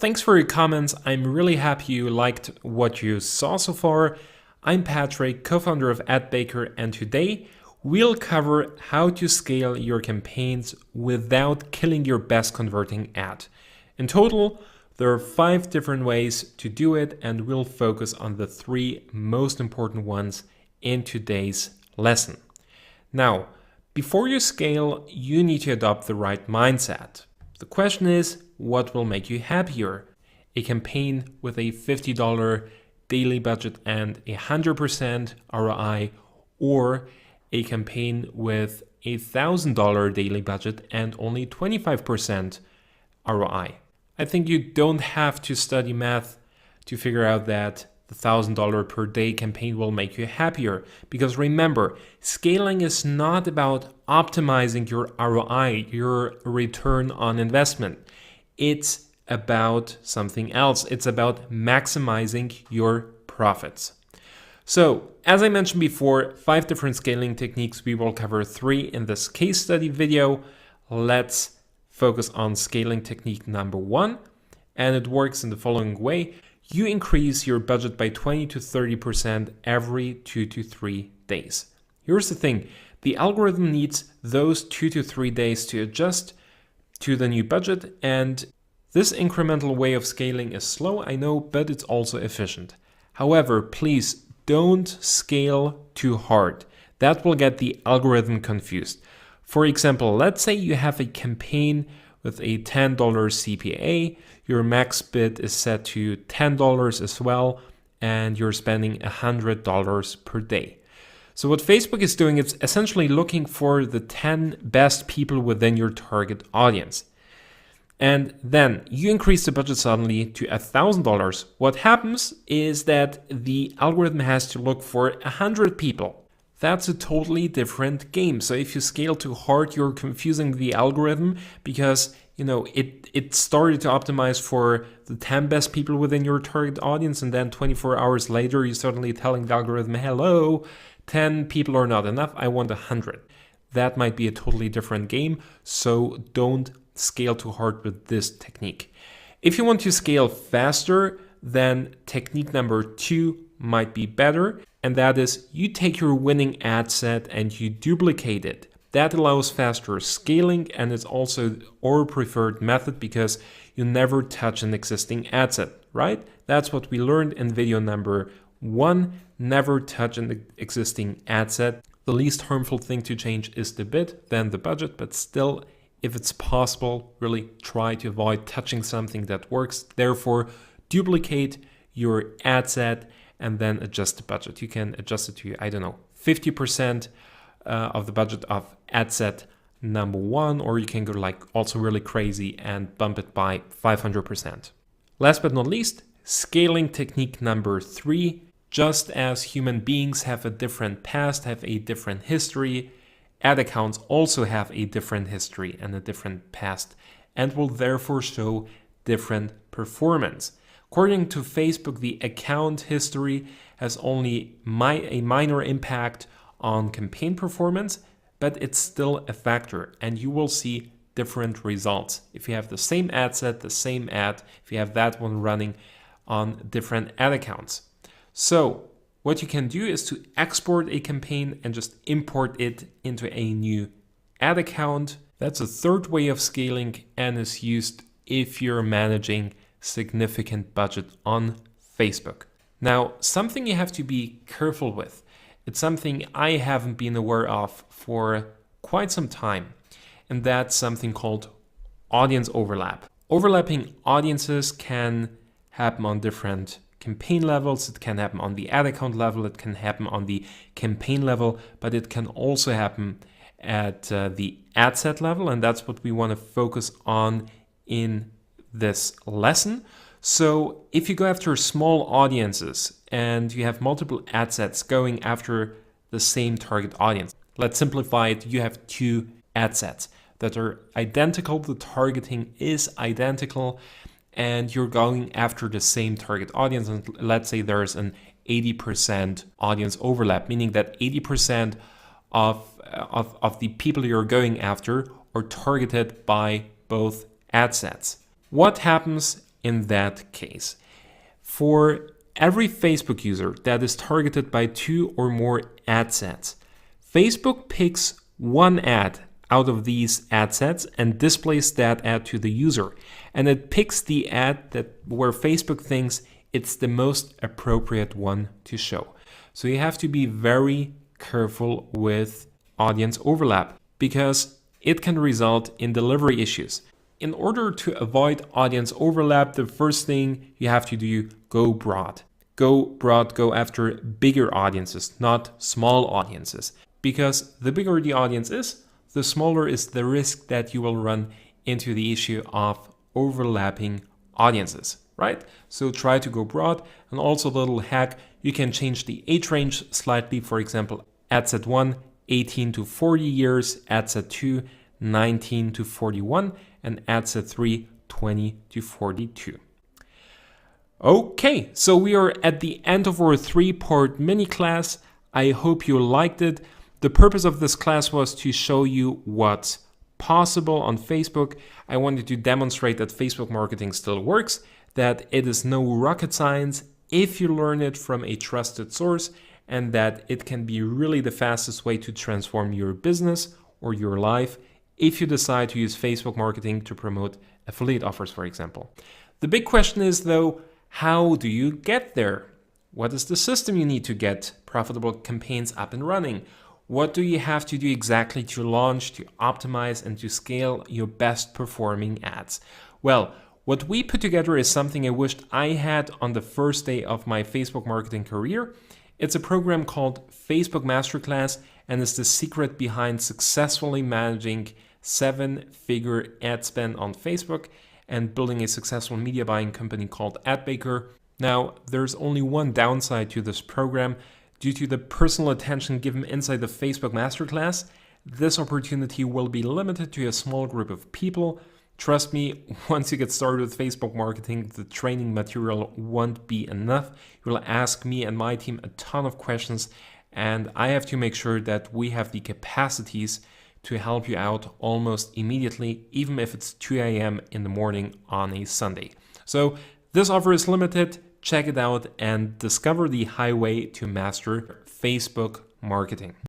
Thanks for your comments. I'm really happy you liked what you saw so far. I'm Patrick, co-founder of AdBaker, and today we'll cover how to scale your campaigns without killing your best converting ad. In total, there are 5 different ways to do it, and we'll focus on the 3 most important ones in today's lesson. Now, before you scale, you need to adopt the right mindset. The question is, what will make you happier? A campaign with a $50 daily budget and 100% ROI, or a campaign with a $1,000 daily budget and only 25% ROI? I think you don't have to study math to figure out that the $1,000 per day campaign will make you happier. Because remember, scaling is not about optimizing your ROI, your return on investment. It's about something else. It's about maximizing your profits. So, as I mentioned before, 5 different scaling techniques. We will cover 3 in this case study video. Let's focus on scaling technique number 1. And it works in the following way. You increase your budget by 20 to 30% every 2 to 3 days. Here's the thing. The algorithm needs those 2 to 3 days to adjust to the new budget, and this incremental way of scaling is slow, I know, but it's also efficient. However, please don't scale too hard. That will get the algorithm confused. For example, let's say you have a campaign with a $10 CPA, your max bid is set to $10 as well, and you're spending $100 per day. So what Facebook is doing is essentially looking for the 10 best people within your target audience. And then you increase the budget suddenly to $1,000. What happens is that the algorithm has to look for 100 people. That's a totally different game. So if you scale too hard, you're confusing the algorithm because it started to optimize for the 10 best people within your target audience, and then 24 hours later, you're suddenly telling the algorithm, hello, 10 people are not enough, I want 100. That might be a totally different game, so don't scale too hard with this technique. If you want to scale faster, then technique number 2 might be better, and that is you take your winning ad set and you duplicate it. That allows faster scaling, and it's also our preferred method because you never touch an existing ad set, right? That's what we learned in video number 1. Never touch an existing ad set. The least harmful thing to change is the bid, then the budget, but still, if it's possible, really try to avoid touching something that works. Therefore, duplicate your ad set and then adjust the budget. You can adjust it to, 50% of the budget of ad set number 1, or you can go also really crazy and bump it by 500%. Last but not least, scaling technique number 3. Just as human beings have a different past, have a different history, ad accounts also have a different history and a different past, and will therefore show different performance. According to Facebook, the account history has only a minor impact on campaign performance, but it's still a factor, and you will see different results. If you have the same ad set, the same ad, if you have that one running on different ad accounts. So what you can do is to export a campaign and just import it into a new ad account. That's a third way of scaling and is used if you're managing significant budget on Facebook. Now, something you have to be careful with. It's something I haven't been aware of for quite some time, and that's something called audience overlap. Overlapping audiences can happen on different campaign levels. It can happen on the ad account level. It can happen on the campaign level, but it can also happen at the ad set level, and that's what we want to focus on in this lesson. So if you go after small audiences and you have multiple ad sets going after the same target audience, let's simplify it. You have 2 ad sets that are identical. The targeting is identical, and you're going after the same target audience. And let's say there's an 80% audience overlap, meaning that 80% of the people you're going after are targeted by both ad sets. What happens in that case. For every Facebook user that is targeted by 2 or more ad sets, Facebook picks one ad out of these ad sets and displays that ad to the user. And it picks the ad where Facebook thinks it's the most appropriate one to show. So you have to be very careful with audience overlap because it can result in delivery issues. In order to avoid audience overlap, the first thing you have to do, go broad. Go broad, go after bigger audiences, not small audiences. Because the bigger the audience is, the smaller is the risk that you will run into the issue of overlapping audiences, right? So try to go broad. And also a little hack, you can change the age range slightly. For example, ad set 1, 18 to 40 years, ad set 2, 19 to 41, and ad set 3, 20 to 42. Okay, so we are at the end of our 3-part mini class. I hope you liked it. The purpose of this class was to show you what's possible on Facebook. I wanted to demonstrate that Facebook marketing still works, that it is no rocket science if you learn it from a trusted source, and that it can be really the fastest way to transform your business or your life if you decide to use Facebook marketing to promote affiliate offers, for example. The big question is, though, how do you get there? What is the system you need to get profitable campaigns up and running? What do you have to do exactly to launch, to optimize, and to scale your best performing ads? Well, what we put together is something I wished I had on the first day of my Facebook marketing career. It's a program called Facebook Masterclass, and it's the secret behind successfully managing 7-figure ad spend on Facebook and building a successful media buying company called AdBaker. Now, there's only one downside to this program. Due to the personal attention given inside the Facebook Masterclass, this opportunity will be limited to a small group of people. Trust me, once you get started with Facebook marketing, the training material won't be enough. You will ask me and my team a ton of questions, and I have to make sure that we have the capacities to help you out almost immediately, even if it's 2 a.m. in the morning on a Sunday. So this offer is limited. Check it out and discover the highway to master Facebook marketing.